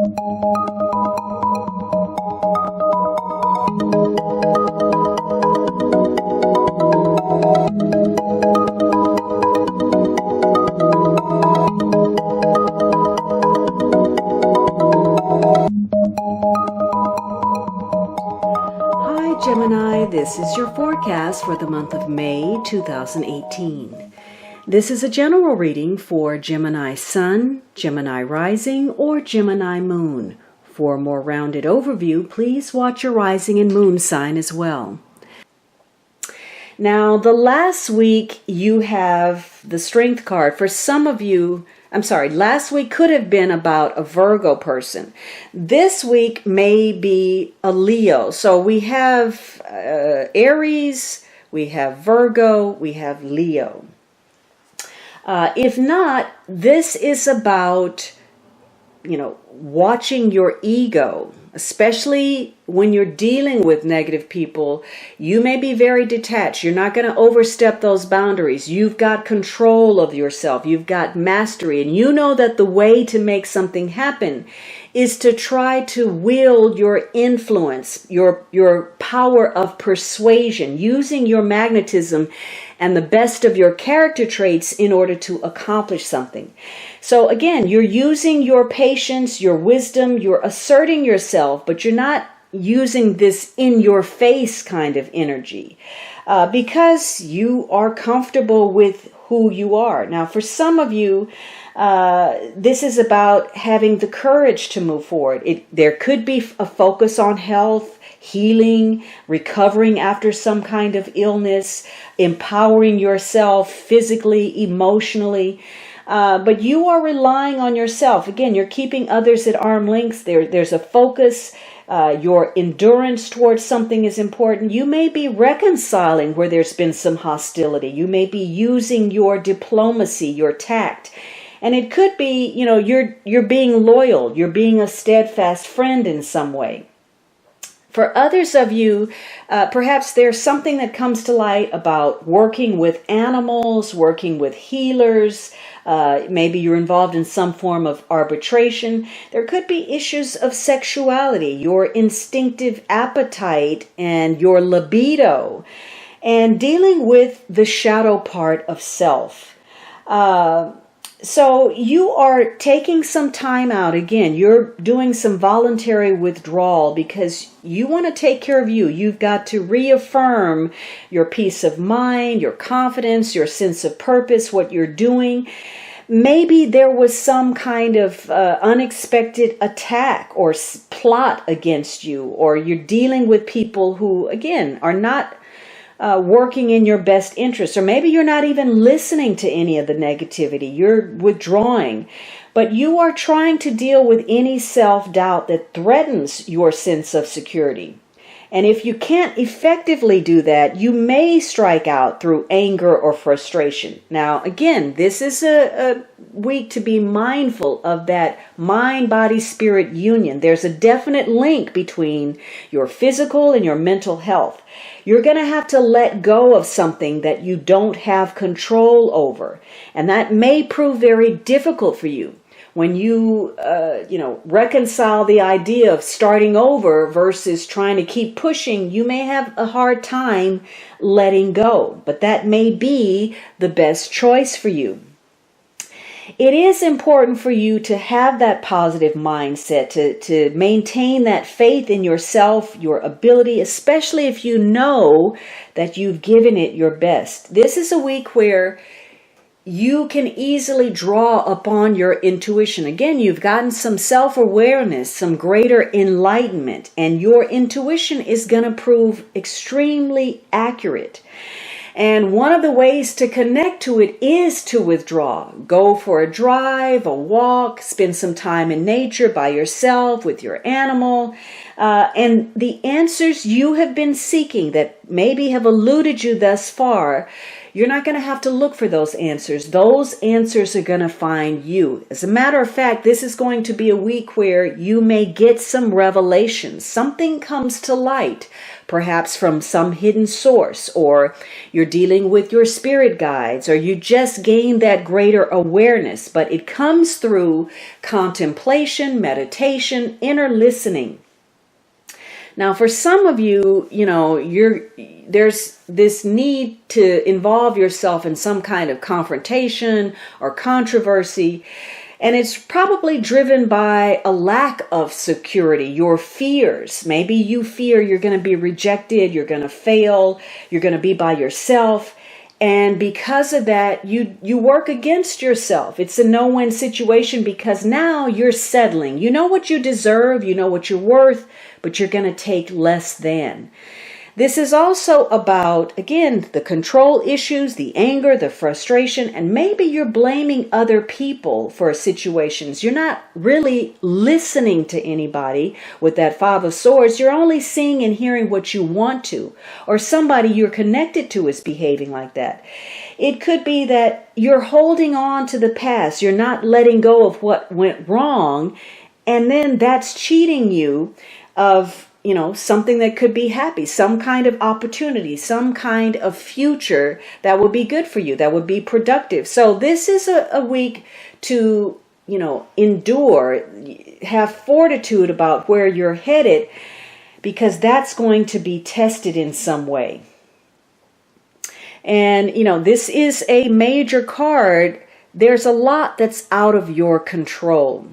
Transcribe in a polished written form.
Gemini, this is your forecast for the month of May 2018. This is a general reading for Gemini Sun, Gemini Rising, or Gemini Moon. For a more rounded overview, please watch your rising and moon sign as well. Now, the last week you have the Strength card. For some of you, last week could have been about a Virgo person. This week may be a Leo. So we have Aries, we have Virgo, we have Leo. If not, this is about, watching your ego. Especially when you're dealing with negative people, you may be very detached. You're not going to overstep those boundaries. You've got control of yourself. You've got mastery. And you know that the way to make something happen is to try to wield your influence, your power of persuasion, using your magnetism and the best of your character traits in order to accomplish something. So again, you're using your patience, your wisdom, you're asserting yourself, but you're not using this in your face kind of energy because you are comfortable with who you are. Now, for some of you, this is about having the courage to move forward. There could be a focus on health, healing, recovering after some kind of illness, empowering yourself physically, emotionally. But you are relying on yourself. Again, you're keeping others at arm's length. There's a focus. Your endurance towards something is important. You may be reconciling where there's been some hostility. You may be using your diplomacy, your tact. And it could be, you're being loyal. You're being a steadfast friend in some way. For others of you, perhaps there's something that comes to light about working with animals, working with healers. Maybe you're involved in some form of arbitration. There could be issues of sexuality, your instinctive appetite and your libido, and dealing with the shadow part of self. So you are taking some time out. Again, you're doing some voluntary withdrawal because you want to take care of you. You've got to reaffirm your peace of mind, your confidence, your sense of purpose, what you're doing. Maybe there was some kind of unexpected attack or plot against you, or you're dealing with people who, again, are not working in your best interest, or maybe you're not even listening to any of the negativity. You're withdrawing, but you are trying to deal with any self-doubt that threatens your sense of security. And if you can't effectively do that, you may strike out through anger or frustration. Now, again, this is a week to be mindful of that mind-body-spirit union. There's a definite link between your physical and your mental health. You're going to have to let go of something that you don't have control over. And that may prove very difficult for you. When you, reconcile the idea of starting over versus trying to keep pushing, you may have a hard time letting go. But that may be the best choice for you. It is important for you to have that positive mindset, to maintain that faith in yourself, your ability, especially if you know that you've given it your best. This is a week where you can easily draw upon your intuition. Again, you've gotten some self-awareness, some greater enlightenment, and your intuition is going to prove extremely accurate. And one of the ways to connect to it is to withdraw. Go for a drive, a walk, spend some time in nature by yourself with your animal. And the answers you have been seeking that maybe have eluded you thus far, You're not going to have to look for those answers. Those answers are going to find you. As a matter of fact, this is going to be a week where you may get some revelations. Something comes to light, perhaps from some hidden source, or you're dealing with your spirit guides, or you just gain that greater awareness. But it comes through contemplation, meditation, inner listening. Now, for some of you, there's this need to involve yourself in some kind of confrontation or controversy, and it's probably driven by a lack of security, your fears. Maybe you fear you're going to be rejected, you're going to fail, you're going to be by yourself. And because of that, you work against yourself. It's a no-win situation because now you're settling. You know what you deserve, you know what you're worth, but you're going to take less than. This is also about, again, the control issues, the anger, the frustration, and maybe you're blaming other people for situations. You're not really listening to anybody with that Five of Swords. You're only seeing and hearing what you want to, or somebody you're connected to is behaving like that. It could be that you're holding on to the past. You're not letting go of what went wrong, and then that's cheating you of something that could be happy, some kind of opportunity, some kind of future that would be good for you, that would be productive. So this is a week to, endure, have fortitude about where you're headed, because that's going to be tested in some way. And, this is a major card. There's a lot that's out of your control.